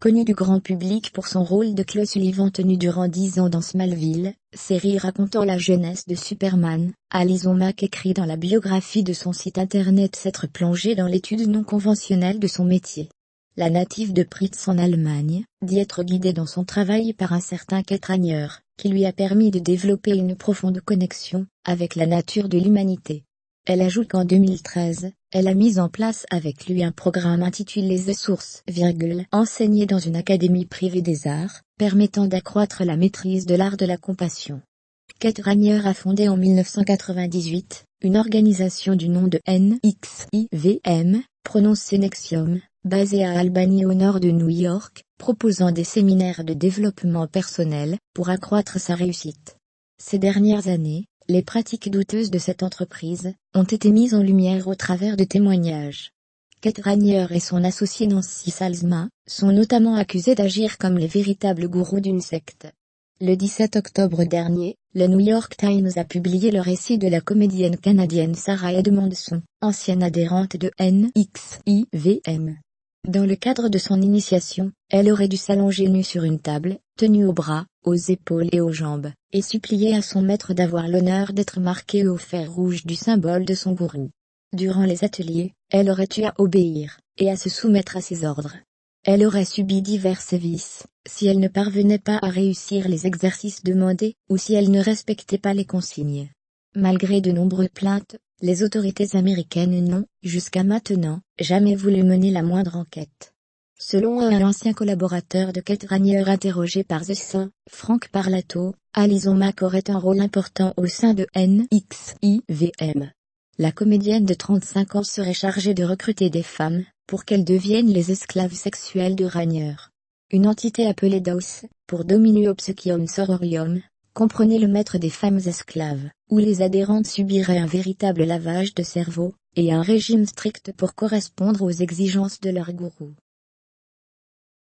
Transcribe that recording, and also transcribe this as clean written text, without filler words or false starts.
Connue du grand public pour son rôle de Chloé Sullivan tenu durant 10 ans dans Smallville, série racontant la jeunesse de Superman, Alison Mack écrit dans la biographie de son site internet s'être plongée dans l'étude non conventionnelle de son métier. La native de Pritz en Allemagne, dit être guidée dans son travail par un certain Kate Raniere, qui lui a permis de développer une profonde connexion avec la nature de l'humanité. Elle ajoute qu'en 2013, elle a mis en place avec lui un programme intitulé The Source, enseigné dans une académie privée des arts, permettant d'accroître la maîtrise de l'art de la compassion. Kate Raniere a fondé en 1998, une organisation du nom de NXIVM, prononcée Nexium, basée à Albany au nord de New York, proposant des séminaires de développement personnel, pour accroître sa réussite. Ces dernières années, les pratiques douteuses de cette entreprise ont été mises en lumière au travers de témoignages. Kate Raniere et son associé Nancy Salzman sont notamment accusés d'agir comme les véritables gourous d'une secte. Le 17 octobre dernier, le New York Times a publié le récit de la comédienne canadienne Sarah Edmondson, ancienne adhérente de NXIVM. Dans le cadre de son initiation, elle aurait dû s'allonger nue sur une table, tenue aux bras, aux épaules et aux jambes, et supplier à son maître d'avoir l'honneur d'être marquée au fer rouge du symbole de son gourou. Durant les ateliers, elle aurait eu à obéir, et à se soumettre à ses ordres. Elle aurait subi divers sévices, si elle ne parvenait pas à réussir les exercices demandés, ou si elle ne respectait pas les consignes. Malgré de nombreuses plaintes, les autorités américaines n'ont, jusqu'à maintenant, jamais voulu mener la moindre enquête. Selon un ancien collaborateur de Kate Raniere interrogé par The Sun, Frank Parlato, Alison Mack aurait un rôle important au sein de NXIVM. La comédienne de 35 ans serait chargée de recruter des femmes, pour qu'elles deviennent les esclaves sexuelles de Raniere. Une entité appelée DOS, pour Domini Obsequium Sororium, comprenait le maître des femmes esclaves, où les adhérentes subiraient un véritable lavage de cerveau, et un régime strict pour correspondre aux exigences de leur gourou.